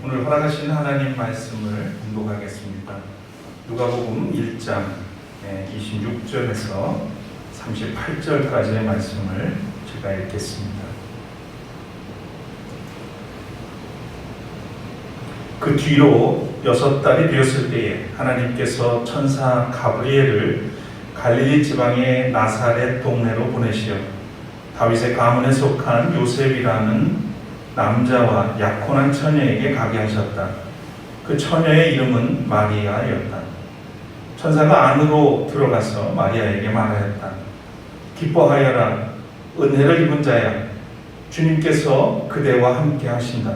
오늘 허락하신 하나님 말씀을 공독하겠습니다. 누가복음 1장 26절에서 38절까지의 말씀을 제가 읽겠습니다. 그 뒤로 6달이 되었을 때에 하나님께서 천사 가브리엘을 갈릴리 지방의 나사렛 동네로 보내시어 다윗의 가문에 속한 요셉이라는 남자와 약혼한 처녀에게 가게 하셨다. 그 처녀의 이름은 마리아였다. 천사가 안으로 들어가서 마리아에게 말하였다. 기뻐하여라, 은혜를 입은 자야, 주님께서 그대와 함께 하신다.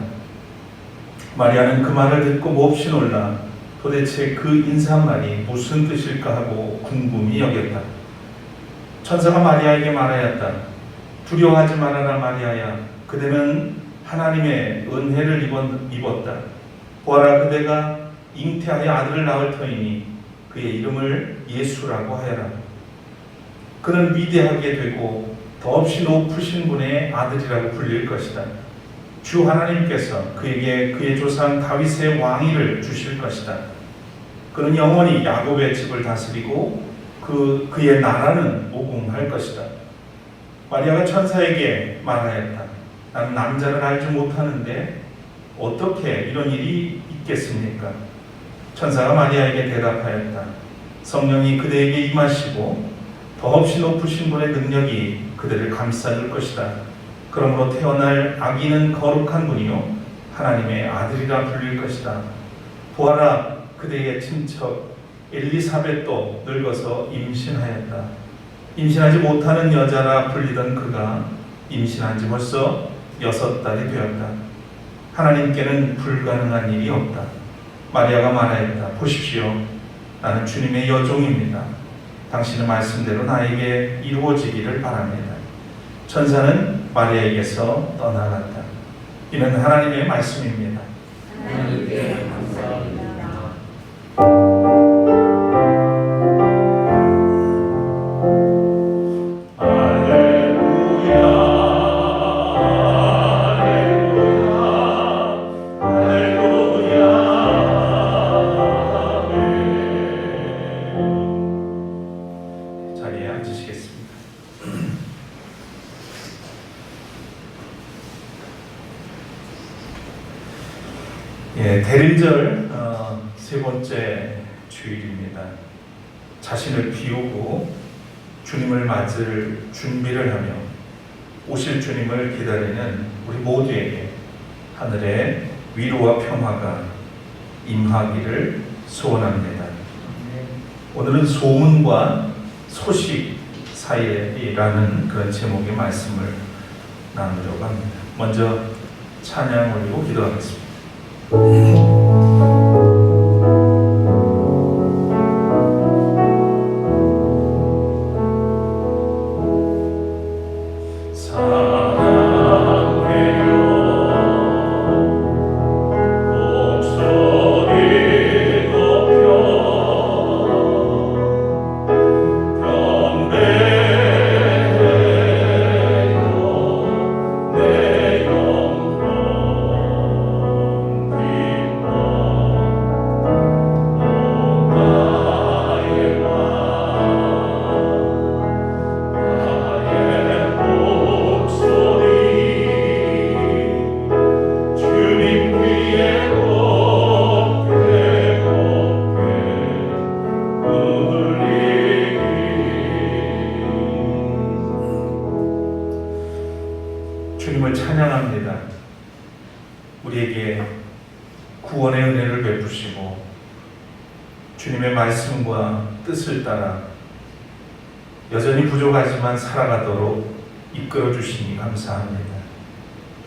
마리아는 그 말을 듣고 몹시 놀라 도대체 그 인사말이 무슨 뜻일까 하고 궁금히 여겼다. 천사가 마리아에게 말하였다. 두려워하지 말아라, 마리아야. 그대는 하나님의 은혜를 입었다. 보아라, 그대가 잉태하여 아들을 낳을 터이니 그의 이름을 예수라고 하여라. 그는 위대하게 되고 더없이 높으신 분의 아들이라고 불릴 것이다. 주 하나님께서 그에게 그의 조상 다윗의 왕위를 주실 것이다. 그는 영원히 야곱의 집을 다스리고 그의 나라는 무궁할 것이다. 마리아가 천사에게 말하였다. 나는 남자를 알지 못하는데 어떻게 이런 일이 있겠습니까? 천사가 마리아에게 대답하였다. 성령이 그대에게 임하시고 더없이 높으신 분의 능력이 그대를 감싸줄 것이다. 그러므로 태어날 아기는 거룩한 분이요 하나님의 아들이라 불릴 것이다. 보아라, 그대의 친척 엘리사벳도 늙어서 임신하였다. 임신하지 못하는 여자라 불리던 그가 임신한 지 벌써 6달이 되었다. 하나님께는 불가능한 일이 없다. 마리아가 말하였다. 보십시오, 나는 주님의 여종입니다. 당신의 말씀대로 나에게 이루어지기를 바랍니다. 천사는 마리아에게서 떠나갔다. 이는 하나님의 말씀입니다. 하나님께 감사합니다. 자리에 앉으시겠습니다. 대림절 세 번째 주일입니다. 자신을 비우고 주님을 맞을 준비를 하며 오실 주님을 기다리는 우리 모두에게 하늘의 위로와 평화가 임하기를 소원합니다. 오늘은 소문과 소식 사이라는 그런 제목의 말씀을 나누려고 합니다. 먼저 찬양 올리고 기도하겠습니다. 주님을 찬양합니다. 우리에게 구원의 은혜를 베푸시고 주님의 말씀과 뜻을 따라 여전히 부족하지만 살아가도록 이끌어 주시니 감사합니다.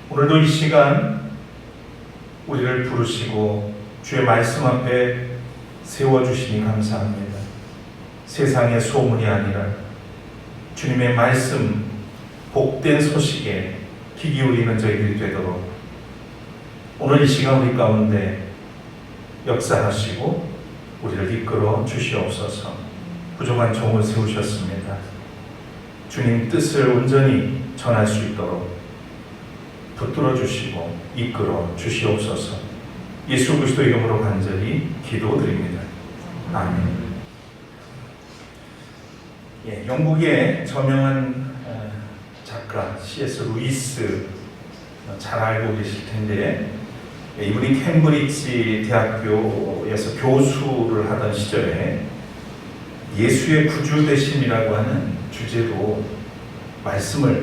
오늘도 이 시간 우리를 부르시고 주의 말씀 앞에 세워주시니 감사합니다. 세상의 소문이 아니라 주님의 말씀, 복된 소식에 귀 기울이는 저희들이 되도록 오늘 이 시간 우리 가운데 역사하시고 우리를 이끌어 주시옵소서. 부족한 종을 세우셨습니다. 주님 뜻을 온전히 전할 수 있도록 붙들어 주시고 이끌어 주시옵소서. 예수 그리스도의 이름으로 간절히 기도드립니다. 아멘. 영국의 저명한 작가 C.S. 루이스 잘 알고 계실 텐데, 이분이 캠브리지 대학교에서 교수를 하던 시절에 예수의 구주되심이라고 하는 주제로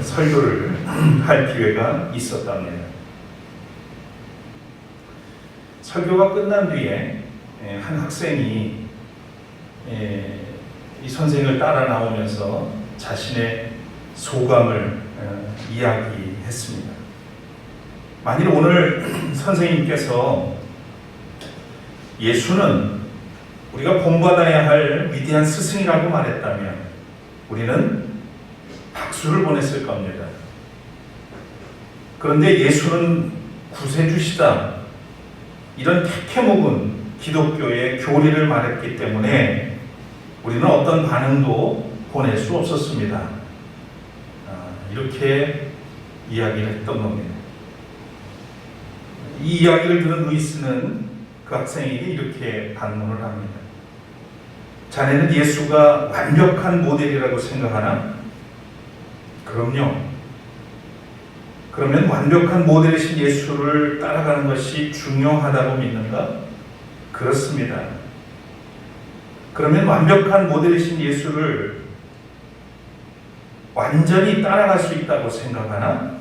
설교를 할 기회가 있었답니다. 설교가 끝난 뒤에 한 학생이 이 선생을 따라 나오면서 자신의 소감을 이야기했습니다. 만일 오늘 선생님께서 예수는 우리가 본받아야 할 위대한 스승이라고 말했다면 우리는 박수를 보냈을 겁니다. 그런데 예수는 구세주시다, 이런 캐캐묵은 기독교의 교리를 말했기 때문에 우리는 어떤 반응도 보낼 수 없었습니다. 이렇게 이야기를 했던 겁니다. 이 이야기를 들은 루이스는 그 학생에게 이렇게 반문을 합니다. 자네는 예수가 완벽한 모델이라고 생각하나? 그럼요. 그러면 완벽한 모델이신 예수를 따라가는 것이 중요하다고 믿는가? 그렇습니다. 그러면 완벽한 모델이신 예수를 완전히 따라갈 수 있다고 생각하나?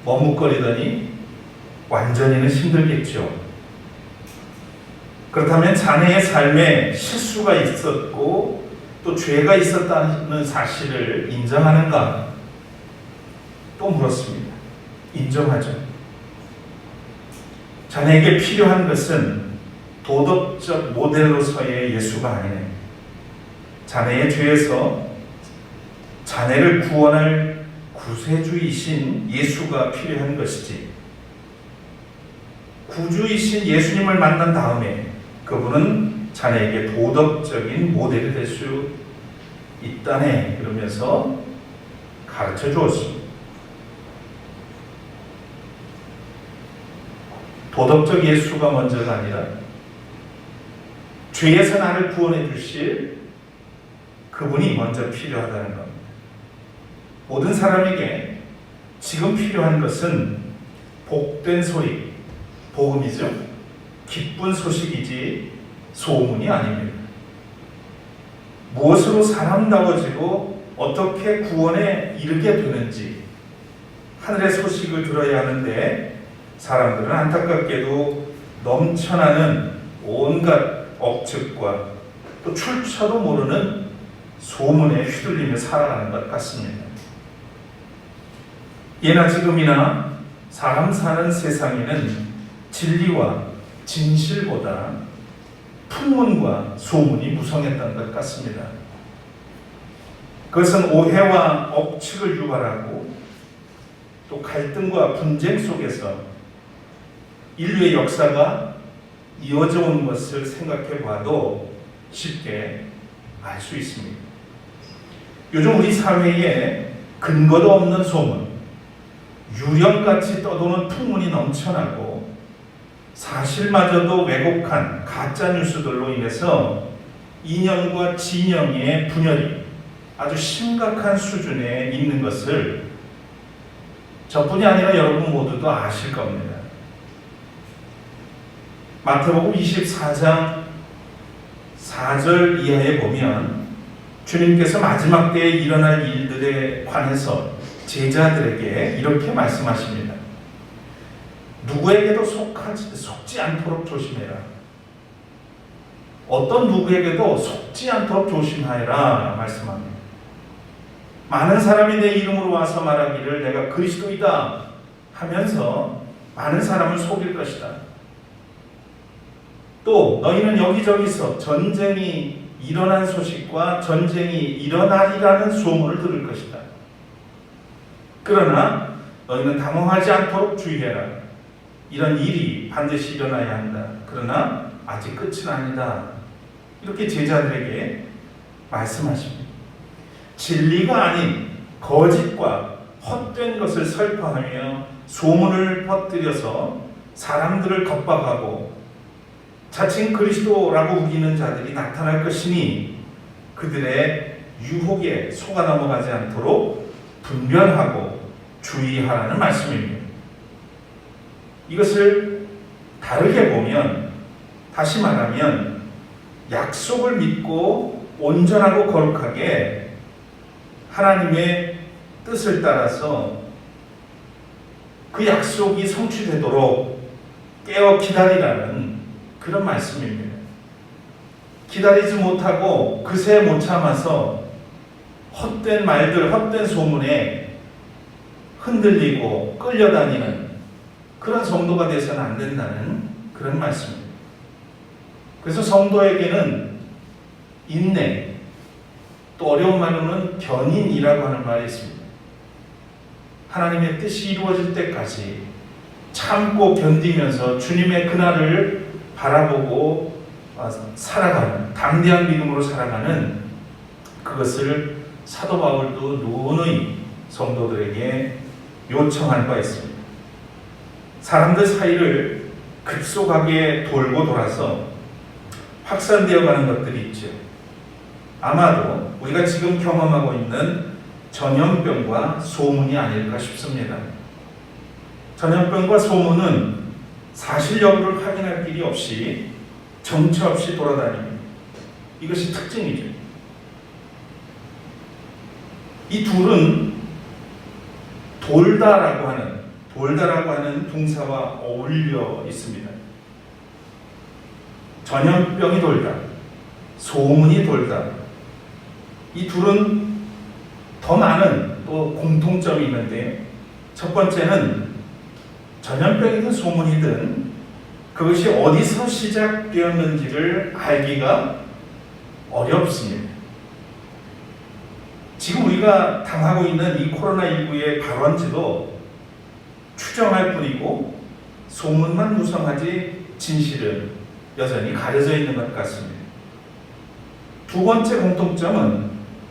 머뭇거리더니 완전히는 힘들겠죠. 그렇다면 자네의 삶에 실수가 있었고 또 죄가 있었다는 사실을 인정하는가? 또 물었습니다. 인정하죠. 자네에게 필요한 것은 도덕적 모델로서의 예수가 아니네. 자네의 죄에서 자네를 구원할 구세주이신 예수가 필요한 것이지. 구주이신 예수님을 만난 다음에 그분은 자네에게 도덕적인 모델이 될 수 있다네. 그러면서 가르쳐 주었습니다. 도덕적 예수가 먼저가 아니라 죄에서 나를 구원해 주실 그분이 먼저 필요하다는 겁니다. 모든 사람에게 지금 필요한 것은 복된 소리, 복음이죠. 기쁜 소식이지 소문이 아닙니다. 무엇으로 사람다워지고 어떻게 구원에 이르게 되는지 하늘의 소식을 들어야 하는데 사람들은 안타깝게도 넘쳐나는 온갖 억측과 또 출처도 모르는 소문에 휘둘리며 살아가는 것 같습니다. 예나 지금이나 사람 사는 세상에는 진리와 진실보다 풍문과 소문이 무성했던 것 같습니다. 그것은 오해와 억측을 유발하고 또 갈등과 분쟁 속에서 인류의 역사가 이어져 온 것을 생각해 봐도 쉽게 알 수 있습니다. 요즘 우리 사회에 근거도 없는 소문, 유령같이 떠도는 풍문이 넘쳐나고 사실마저도 왜곡한 가짜 뉴스들로 인해서 이념과 진영의 분열이 아주 심각한 수준에 있는 것을 저뿐이 아니라 여러분 모두도 아실 겁니다. 마태복음 24장 4절 이하에 보면 주님께서 마지막 때에 일어날 일들에 관해서 제자들에게 이렇게 말씀하십니다. 누구에게도 속지 않도록 조심해라. 어떤 누구에게도 속지 않도록 조심하여라 말씀합니다. 많은 사람이 내 이름으로 와서 말하기를 내가 그리스도이다 하면서 많은 사람을 속일 것이다. 또 너희는 여기저기서 전쟁이 일어난 소식과 전쟁이 일어나리라는 소문을 들을 것이다. 그러나 너희는 당황하지 않도록 주의해라. 이런 일이 반드시 일어나야 한다. 그러나 아직 끝은 아니다. 이렇게 제자들에게 말씀하십니다. 진리가 아닌 거짓과 헛된 것을 설파하며 소문을 퍼뜨려서 사람들을 겁박하고 자칭 그리스도라고 우기는 자들이 나타날 것이니 그들의 유혹에 속아 넘어가지 않도록 분별하고 주의하라는 말씀입니다. 이것을 다르게 보면, 다시 말하면 약속을 믿고 온전하고 거룩하게 하나님의 뜻을 따라서 그 약속이 성취되도록 깨어 기다리라는 그런 말씀입니다. 기다리지 못하고 그새 못 참아서 헛된 말들, 헛된 소문에 흔들리고 끌려다니는 그런 성도가 되어서는 안 된다는 그런 말씀입니다. 그래서 성도에게는 인내, 또 어려운 말로는 견인이라고 하는 말이 있습니다. 하나님의 뜻이 이루어질 때까지 참고 견디면서 주님의 그날을 바라보고 살아가는, 담대한 믿음으로 살아가는, 그것을 사도 바울도 누누이 성도들에게 요청한 바 있습니다. 사람들 사이를 급속하게 돌고 돌아서 확산되어 가는 것들이 있죠. 아마도 우리가 지금 경험하고 있는 전염병과 소문이 아닐까 싶습니다. 전염병과 소문은 사실 여부를 확인할 길이 없이 정처 없이 돌아다닙니다. 이것이 특징이죠. 이 둘은 돌다라고 하는 동사와 어울려 있습니다. 전염병이 돌다, 소문이 돌다. 이 둘은 더 많은 또 공통점이 있는데, 첫 번째는 전염병이든 소문이든 그것이 어디서 시작되었는지를 알기가 어렵습니다. 지금 우리가 당하고 있는 이 코로나19의 발원지도 추정할 뿐이고 소문만 무성하지 진실은 여전히 가려져 있는 것 같습니다. 두 번째 공통점은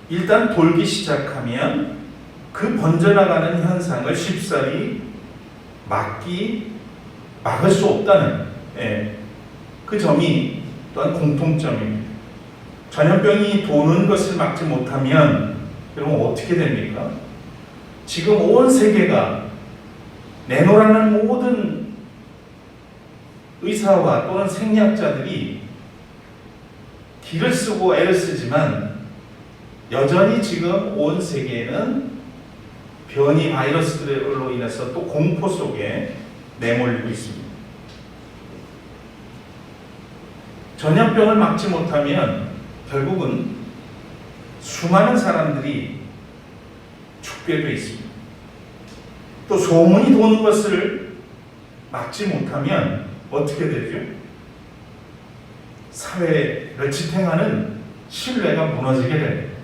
일단 돌기 시작하면 그 번져나가는 현상을 쉽사리 막을 수 없다는 그 점이 또한 공통점입니다. 전염병이 도는 것을 막지 못하면 여러분 어떻게 됩니까? 지금 온 세계가 내노라는 모든 의사와 또는 생리학자들이 기를 쓰고 애를 쓰지만 여전히 지금 온 세계에는 변이 바이러스들로 인해서 또 공포 속에 내몰리고 있습니다. 전염병을 막지 못하면 결국은 수많은 사람들이 죽게 돼 있습니다. 또 소문이 도는 것을 막지 못하면 어떻게 되죠? 사회를 지탱하는 신뢰가 무너지게 됩니다.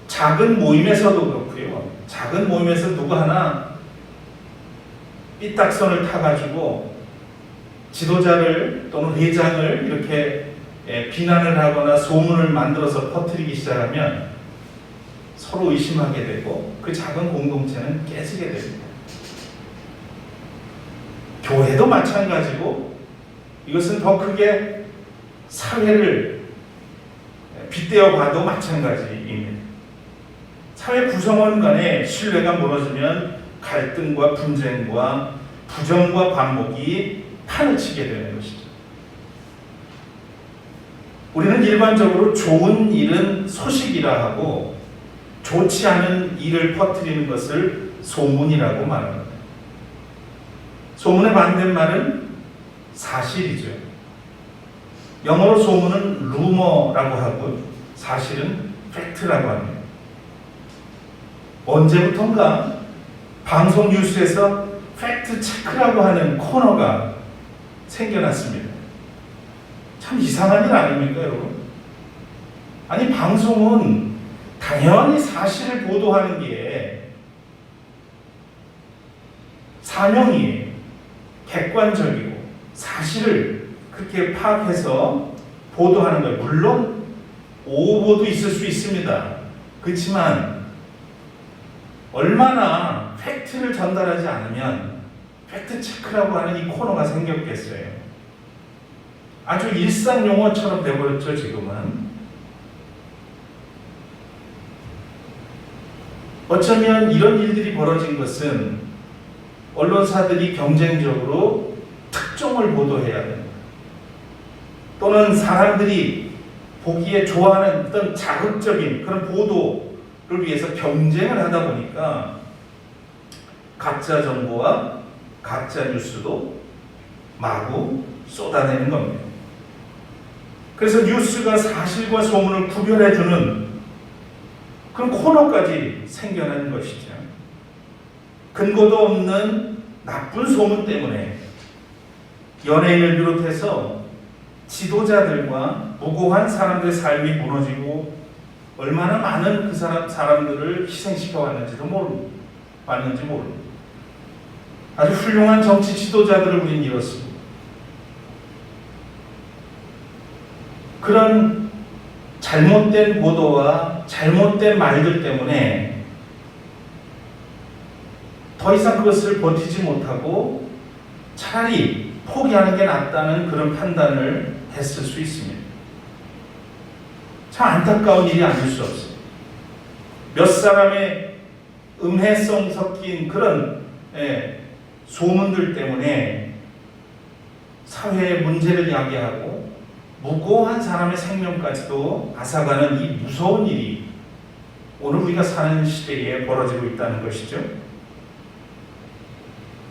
작은 모임에서도 그렇고요. 작은 모임에서 누구 하나 삐딱선을 타가지고 지도자를 또는 회장을 이렇게 비난을 하거나 소문을 만들어서 퍼뜨리기 시작하면 서로 의심하게 되고 그 작은 공동체는 깨지게 됩니다. 교회도 마찬가지고 이것은 더 크게 사회를 빗대어 봐도 마찬가지입니다. 사회 구성원 간의 신뢰가 무너지면 갈등과 분쟁과 부정과 반목이 판을 치게 되는 것이죠. 우리는 일반적으로 좋은 일은 소식이라 하고 좋지 않은 일을 퍼뜨리는 것을 소문이라고 말합니다. 소문의 반대말은 사실이죠. 영어로 소문은 루머라고 하고 사실은 팩트라고 합니다. 언제부턴가 방송 뉴스에서 팩트 체크라고 하는 코너가 생겨났습니다. 참 이상한 일 아닙니까, 여러분? 아니, 방송은 당연히 사실을 보도하는 게 사명이에요. 객관적이고 사실을 그렇게 파악해서 보도하는 거예요. 물론 오보도 있을 수 있습니다. 그렇지만 얼마나 팩트를 전달하지 않으면 팩트 체크라고 하는 이 코너가 생겼겠어요. 아주 일상 용어처럼 돼버렸죠, 지금은. 어쩌면 이런 일들이 벌어진 것은 언론사들이 경쟁적으로 특종을 보도해야 된다. 또는 사람들이 보기에 좋아하는 어떤 자극적인 그런 보도를 위해서 경쟁을 하다 보니까 가짜 정보와 가짜 뉴스도 마구 쏟아내는 겁니다. 그래서 뉴스가 사실과 소문을 구별해주는 그런 코너까지 생겨난 것이죠. 근거도 없는 나쁜 소문 때문에 연예인을 비롯해서 지도자들과 무고한 사람들의 삶이 무너지고 얼마나 많은 그 사람들을 희생시켜 왔는지 모릅니다. 아주 훌륭한 정치 지도자들을 우린 잃었습니다. 그런 잘못된 보도와 잘못된 말들 때문에 더 이상 그것을 버티지 못하고 차라리 포기하는 게 낫다는 그런 판단을 했을 수 있습니다. 참 안타까운 일이 아닐 수 없습니다. 몇 사람의 음해성 섞인 그런 소문들 때문에 사회의 문제를 야기하고 무고한 사람의 생명까지도 앗아가는 이 무서운 일이 오늘 우리가 사는 시대에 벌어지고 있다는 것이죠.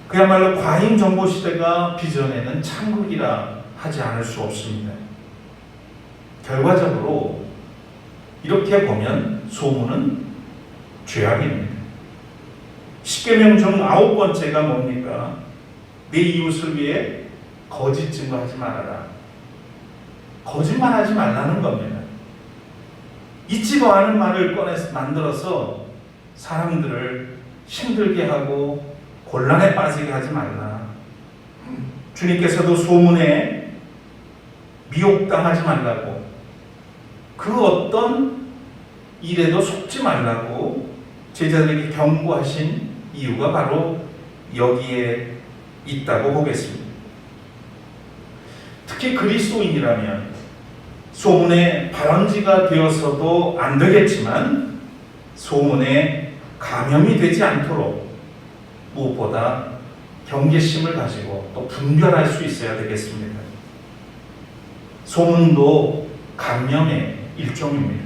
그야말로 과잉 정보 시대가 빚어내는 참극이라 하지 않을 수 없습니다. 결과적으로 이렇게 보면 소문은 죄악입니다. 10계명 중 9번째가 뭡니까? 내 이웃을 위해 거짓 증거하지 말아라. 거짓말하지 말라는 겁니다. 있지도 않은 말을 꺼내서 만들어서 사람들을 힘들게 하고 곤란에 빠지게 하지 말라. 주님께서도 소문에 미혹당하지 말라고, 그 어떤 일에도 속지 말라고 제자들에게 경고하신 이유가 바로 여기에 있다고 보겠습니다. 특히 그리스도인이라면 소문의 발원지가 되어서도 안 되겠지만 소문에 감염이 되지 않도록 무엇보다 경계심을 가지고 또 분별할 수 있어야 되겠습니다. 소문도 감염의 일종입니다.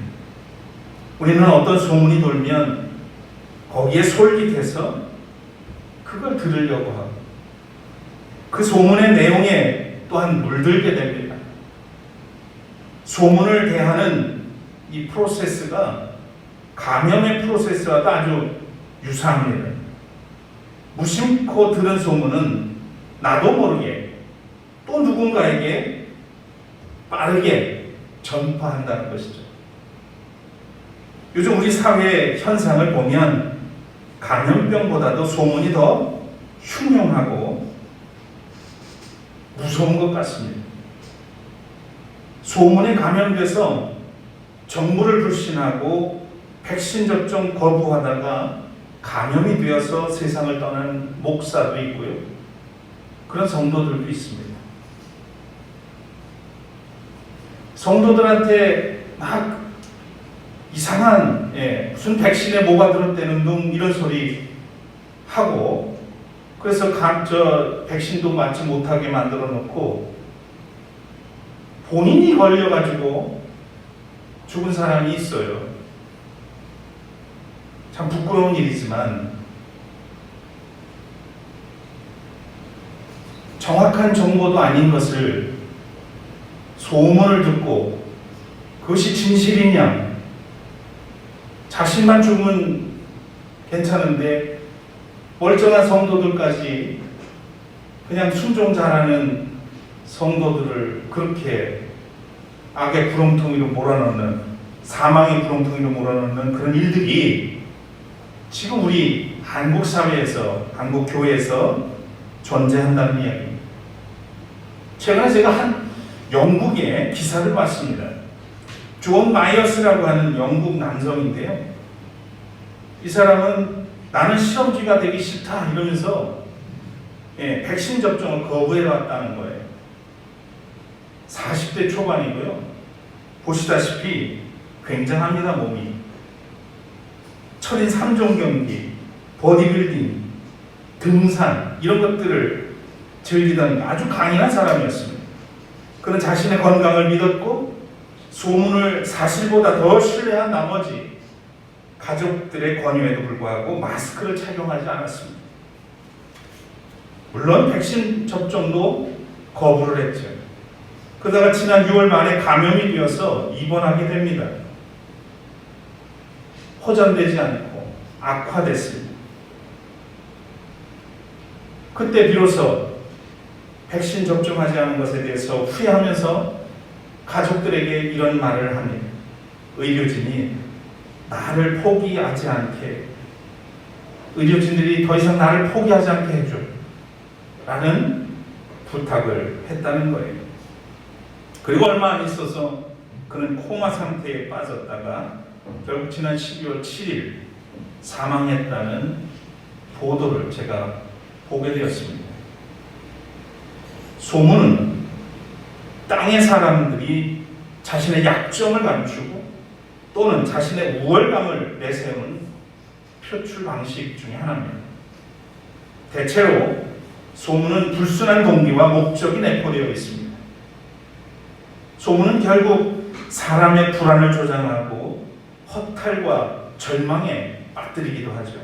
우리는 어떤 소문이 돌면 거기에 솔깃해서 그걸 들으려고 하고 그 소문의 내용에 또한 물들게 됩니다. 소문을 대하는 이 프로세스가 감염의 프로세스와도 아주 유사합니다. 무심코 들은 소문은 나도 모르게 또 누군가에게 빠르게 전파한다는 것이죠. 요즘 우리 사회의 현상을 보면 감염병보다도 소문이 더 흉흉하고 무서운 것 같습니다. 소문에 감염돼서 정부를 불신하고 백신 접종 거부하다가 감염이 되어서 세상을 떠난 목사도 있고요. 그런 성도들도 있습니다. 성도들한테 막 이상한 무슨 백신에 뭐가 들었다는 둥 이런 소리 하고 그래서 백신도 맞지 못하게 만들어 놓고 본인이 걸려가지고 죽은 사람이 있어요. 참 부끄러운 일이지만 정확한 정보도 아닌 것을 소문을 듣고 그것이 진실이냐, 자신만 죽으면 괜찮은데 멀쩡한 성도들까지 그냥 순종 잘하는 성도들을 그렇게 악의 구렁텅이로 몰아넣는, 사망의 구렁텅이로 몰아넣는 그런 일들이 지금 우리 한국 사회에서, 한국 교회에서 존재한다는 이야기입니다. 최근에 제가 한 영국의 기사를 봤습니다. 존 마이어스라고 하는 영국 남성인데요. 이 사람은 나는 실험쥐가 되기 싫다 이러면서 백신 접종을 거부해왔다는 거예요. 40대 초반이고요. 보시다시피 굉장합니다. 몸이. 철인 3종 경기, 보디빌딩, 등산 이런 것들을 즐기던 아주 강인한 사람이었습니다. 그는 자신의 건강을 믿었고 소문을 사실보다 더 신뢰한 나머지 가족들의 권유에도 불구하고 마스크를 착용하지 않았습니다. 물론 백신 접종도 거부를 했죠. 그러다가 지난 6월 말에 감염이 되어서 입원하게 됩니다. 호전되지 않고 악화됐습니다. 그때 비로소 백신 접종하지 않은 것에 대해서 후회하면서 가족들에게 이런 말을 합니다. 의료진이 나를 포기하지 않게, 의료진들이 더 이상 나를 포기하지 않게 해줘 라는 부탁을 했다는 거예요. 그리고 얼마 안 있어서 그는 코마 상태에 빠졌다가 결국 지난 12월 7일 사망했다는 보도를 제가 보게 되었습니다. 소문은 땅의 사람들이 자신의 약점을 감추고 또는 자신의 우월감을 내세우는 표출 방식 중에 하나입니다. 대체로 소문은 불순한 동기와 목적이 내포되어 있습니다. 소문은 결국 사람의 불안을 조장하고 허탈과 절망에 빠뜨리기도 하죠.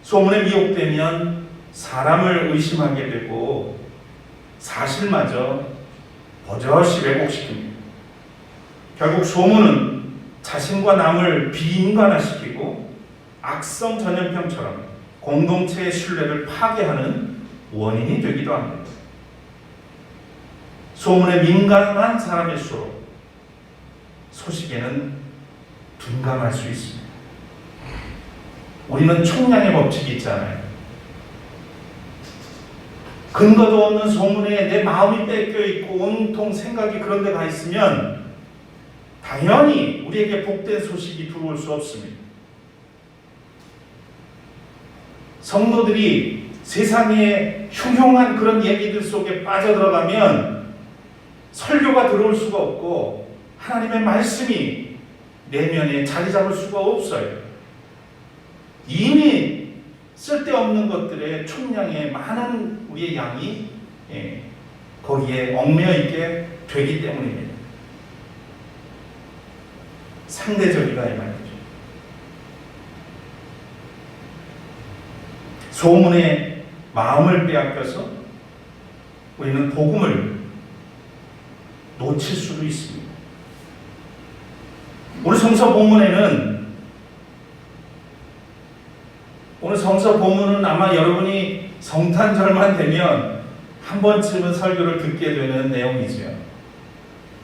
소문에 미혹되면 사람을 의심하게 되고 사실마저 버젓이 왜곡시킵니다. 결국 소문은 자신과 남을 비인간화시키고 악성 전염병처럼 공동체의 신뢰를 파괴하는 원인이 되기도 합니다. 소문에 민감한 사람일수록 소식에는 둔감할 수 있습니다. 우리는 총량의 법칙이 있잖아요. 근거도 없는 소문에 내 마음이 뺏겨 있고 온통 생각이 그런 데 가 있으면 당연히 우리에게 복된 소식이 들어올 수 없습니다. 성도들이 세상의 흉흉한 그런 얘기들 속에 빠져들어가면 설교가 들어올 수가 없고 하나님의 말씀이 내면에 자리 잡을 수가 없어요. 이미 쓸데없는 것들의 총량의 많은 우리의 양이 거기에 얽매여 있게 되기 때문입니다. 상대적이다 이 말이죠. 소문에 마음을 빼앗겨서 우리는 복음을 놓칠 수도 있습니다. 오늘 성서 본문은 아마 여러분이 성탄절만 되면 한 번쯤은 설교를 듣게 되는 내용이죠.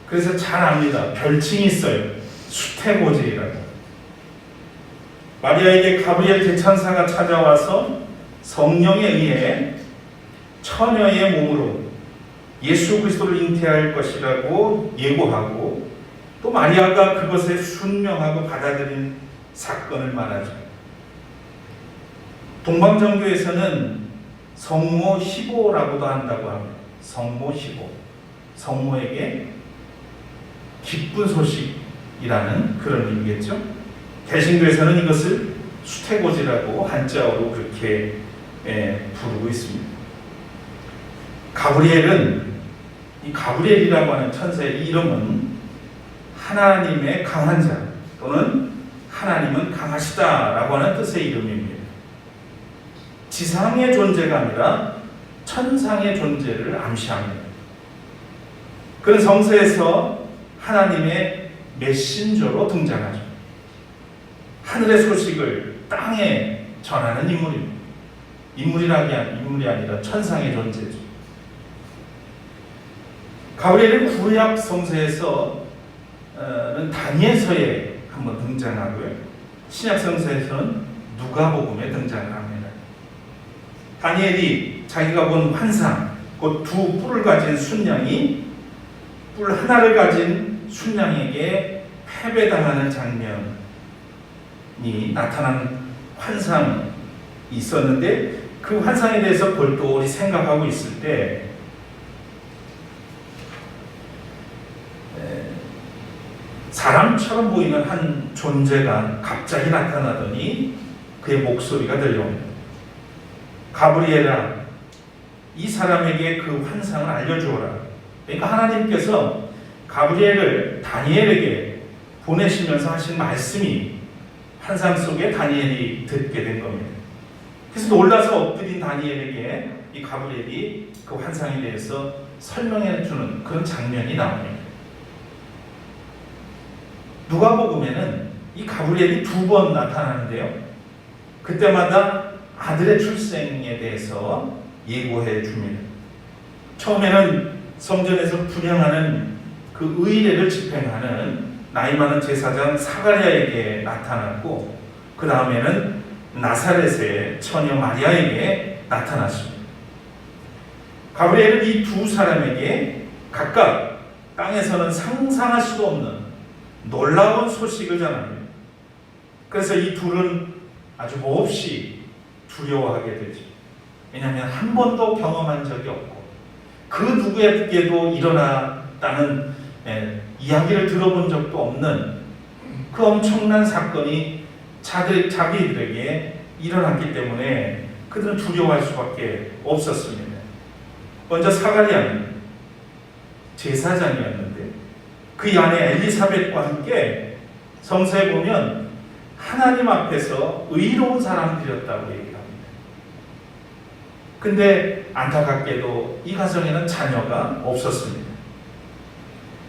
그래서 잘 압니다. 별칭이 있어요. 수태고지라고. 마리아에게 가브리엘 대천사가 찾아와서 성령에 의해 처녀의 몸으로 예수 그리스도를 잉태할 것이라고 예고하고 또 마리아가 그것에 순명하고 받아들인 사건을 말하죠. 동방정교에서는 성모 희보라고도 한다고 합니다. 성모 희보. 성모에게 기쁜 소식이라는 그런 의미겠죠. 개신교에서는 이것을 수태고지라고 한자어로 그렇게 부르고 있습니다. 이 가브리엘이라고 하는 천사의 이름은 하나님의 강한 자 또는 하나님은 강하시다라고 하는 뜻의 이름입니다. 지상의 존재가 아니라 천상의 존재를 암시합니다. 그는 성서에서 하나님의 메신저로 등장하죠. 하늘의 소식을 땅에 전하는 인물입니다. 인물이 아니라 천상의 존재죠. 가브리엘은 구약 성서에서는 다니엘서에 한번 등장하고요. 신약 성서에서는 누가복음에 등장을 합니다. 다니엘이 자기가 본 환상, 곧 두 뿔을 가진 순양이 뿔 하나를 가진 순양에게 패배당하는 장면이 나타난 환상이 있었는데 그 환상에 대해서 골똘히 생각하고 있을 때 사람처럼 보이는 한 존재가 갑자기 나타나더니 그의 목소리가 들려옵니다. 가브리엘아, 이 사람에게 그 환상을 알려주어라. 그러니까 하나님께서 가브리엘을 다니엘에게 보내시면서 하신 말씀이 환상 속에 다니엘이 듣게 된 겁니다. 그래서 놀라서 엎드린 다니엘에게 이 가브리엘이 그 환상에 대해서 설명해 주는 그런 장면이 나옵니다. 누가복음에는 이 가브리엘이 2번 나타나는데요. 그때마다 아들의 출생에 대해서 예고해 줍니다. 처음에는 성전에서 분향하는 그 의례를 집행하는 나이 많은 제사장 사가랴에게 나타났고, 그 다음에는 나사렛의 처녀 마리아에게 나타났습니다. 가브리엘은 이 두 사람에게 각각 땅에서는 상상할 수도 없는 놀라운 소식을 전합니다. 그래서 이 둘은 아주 몹시 두려워하게 되죠. 왜냐하면 한 번도 경험한 적이 없고 그 누구에게도 일어났다는 이야기를 들어본 적도 없는 그 엄청난 사건이 자기들에게 일어났기 때문에 그들은 두려워할 수밖에 없었습니다. 먼저 사가랴는 제사장이었는데 그 아내 엘리사벳과 함께 성서에 보면 하나님 앞에서 의로운 사람들이었다고 얘기합니다. 근데 안타깝게도 이 가정에는 자녀가 없었습니다.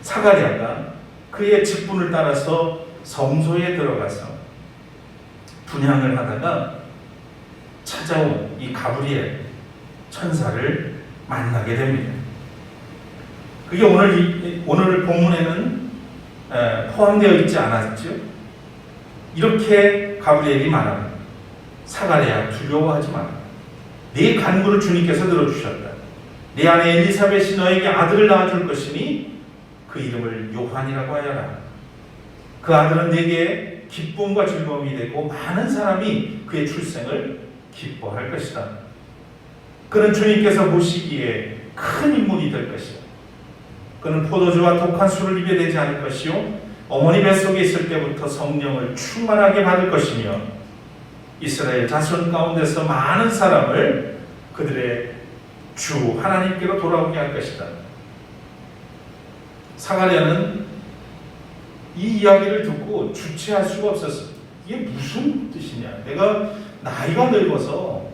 사가랴가 그의 직분을 따라서 성소에 들어가서 분향을 하다가 찾아온 이 가브리엘 천사를 만나게 됩니다. 그게 오늘 본문에는 포함되어 있지 않았죠. 이렇게 가브리엘이 말합니다. 사가랴야, 두려워하지 마라. 네 간구를 주님께서 들어주셨다. 네 아내 엘리사벳이 너에게 아들을 낳아줄 것이니 그 이름을 요한이라고 하여라. 그 아들은 네게 기쁨과 즐거움이 되고 많은 사람이 그의 출생을 기뻐할 것이다. 그는 주님께서 보시기에 큰 인물이 될 것이다. 그는 포도주와 독한 술을 입에 대지 않을 것이요 어머니 뱃속에 있을 때부터 성령을 충만하게 받을 것이며 이스라엘 자손 가운데서 많은 사람을 그들의 주 하나님께로 돌아오게 할 것이다. 사가랴는 이 이야기를 듣고 주체할 수가 없었어. 이게 무슨 뜻이냐? 내가 나이가 늙어서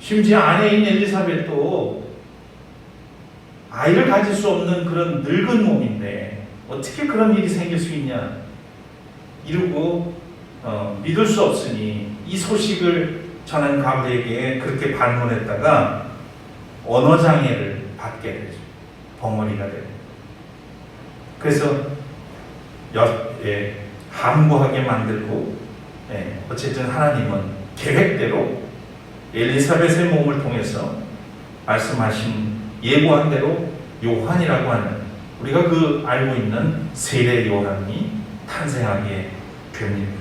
심지어 아내인 엘리사벳도 아이를 가질 수 없는 그런 늙은 몸인데 어떻게 그런 일이 생길 수 있냐 이러고 믿을 수 없으니 이 소식을 전한 가브리엘에게 그렇게 반문했다가 언어장애를 받게 되죠. 벙어리가 되고 그래서 함구하게 만들고 어쨌든 하나님은 계획대로 엘리사벳의 몸을 통해서 말씀하신 예고한 대로 요한이라고 하는 우리가 그 알고 있는 세례 요한이 탄생하게 됩니다.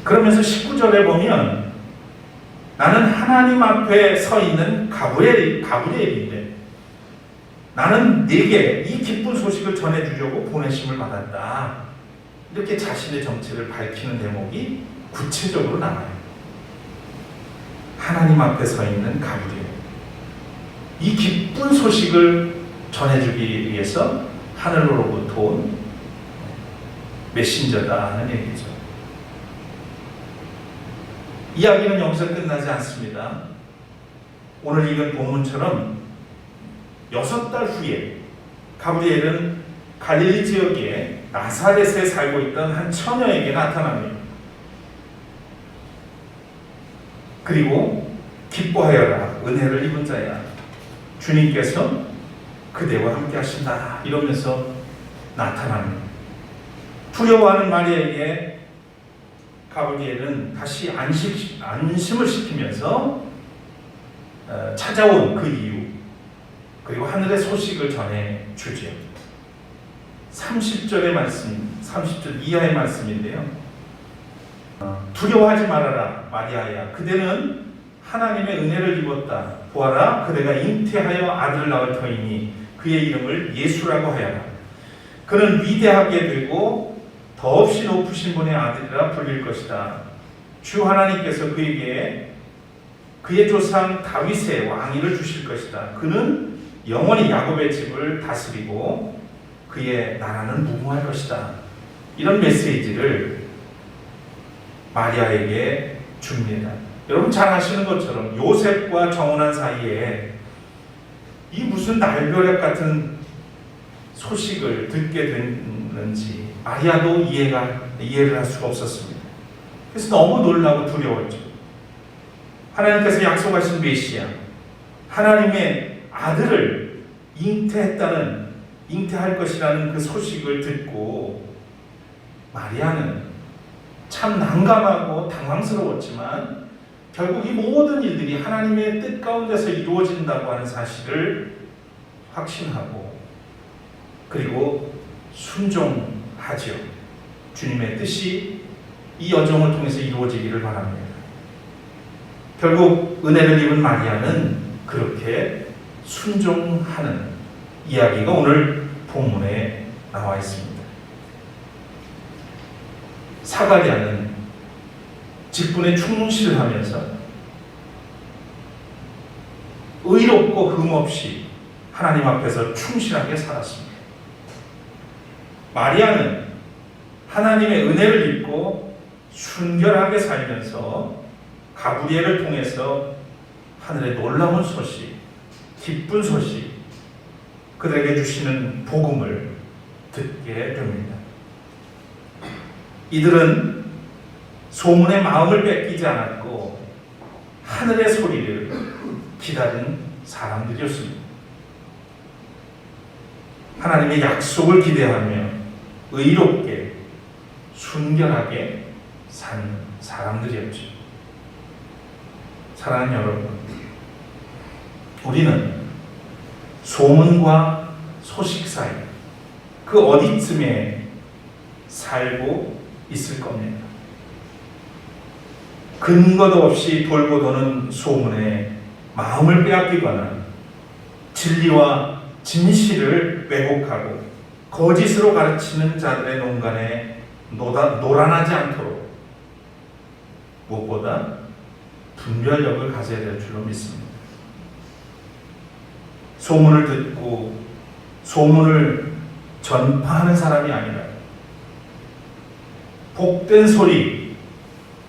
그러면서 19절에 보면 나는 하나님 앞에 서 있는 가브리엘인데 나는 네게 이 기쁜 소식을 전해주려고 보내심을 받았다. 이렇게 자신의 정체를 밝히는 대목이 구체적으로 나와요. 하나님 앞에 서 있는 가브리엘. 이 기쁜 소식을 전해주기 위해서 하늘로부터 온 메신저다 하는 얘기죠. 이야기는 여기서 끝나지 않습니다. 오늘 읽은 본문처럼 6달 후에 가브리엘은 갈릴리 지역의 나사렛에 살고 있던 한 처녀에게 나타납니다. 그리고 기뻐하여라, 은혜를 입은 자야, 주님께서 그대와 함께 하신다 이러면서 나타납니다. 두려워하는 마리아에게 가브리엘은 다시 안심을 시키면서 찾아온 그 이유 그리고 하늘의 소식을 전해 주죠. 30절의 말씀 30절 이하의 말씀인데요. 두려워하지 말아라 마리아야, 그대는 하나님의 은혜를 입었다. 보아라, 그대가 잉태하여 아들을 낳을 터이니 그의 이름을 예수라고 하여라. 그는 위대하게 되고 더없이 높으신 분의 아들이라 불릴 것이다. 주 하나님께서 그에게 그의 조상 다윗의 왕위를 주실 것이다. 그는 영원히 야곱의 집을 다스리고 그의 나라는 무궁할 것이다. 이런 메시지를 마리아에게 줍니다. 여러분 잘 아시는 것처럼 요셉과 정혼한 사이에 이 무슨 날벼락 같은 소식을 듣게 됐는지 마리아도 이해를 할 수가 없었습니다. 그래서 너무 놀라고 두려웠죠. 하나님께서 약속하신 메시아, 하나님의 아들을 잉태할 것이라는 그 소식을 듣고 마리아는 참 난감하고 당황스러웠지만 결국 이 모든 일들이 하나님의 뜻 가운데서 이루어진다고 하는 사실을 확신하고 그리고 순종하지요. 주님의 뜻이 이 여정을 통해서 이루어지기를 바랍니다. 결국 은혜를 입은 마리아는 그렇게 순종하는 이야기가 오늘 본문에 나와 있습니다. 사가랴는 직분에 충실하면서 의롭고 흠없이 하나님 앞에서 충실하게 살았습니다. 마리아는 하나님의 은혜를 입고 순결하게 살면서 가브리엘을 통해서 하늘의 놀라운 소식, 기쁜 소식, 그들에게 주시는 복음을 듣게 됩니다. 이들은 소문의 마음을 뺏기지 않았고 하늘의 소리를 기다린 사람들이었습니다. 하나님의 약속을 기대하며 의롭게 순결하게 산 사람들이었죠. 사랑하는 여러분, 우리는 소문과 소식 사이 그 어디쯤에 살고 있을 겁니다. 근거도 없이 돌고 도는 소문에 마음을 빼앗기거나 진리와 진실을 왜곡하고 거짓으로 가르치는 자들의 농간에 노란하지 않도록 무엇보다 분별력을 가져야 될 줄로 믿습니다. 소문을 듣고 소문을 전파하는 사람이 아니라 복된 소리,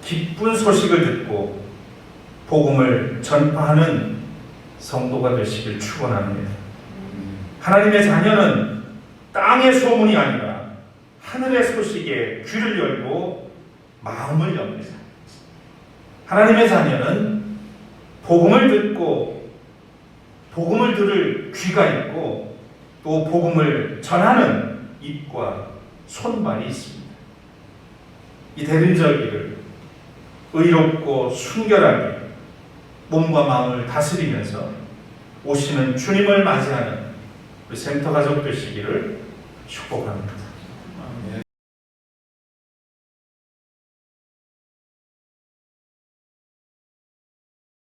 기쁜 소식을 듣고 복음을 전파하는 성도가 되시길 축원합니다. 하나님의 자녀는 땅의 소문이 아니라 하늘의 소식에 귀를 열고 마음을 엽니다. 하나님의 자녀는 복음을 듣고 복음을 들을 귀가 있고 또 복음을 전하는 입과 손발이 있습니다. 이 대림절기를 의롭고 순결하게 몸과 마음을 다스리면서 오시는 주님을 맞이하는 우리 센터 가족 되시기를 축복합니다.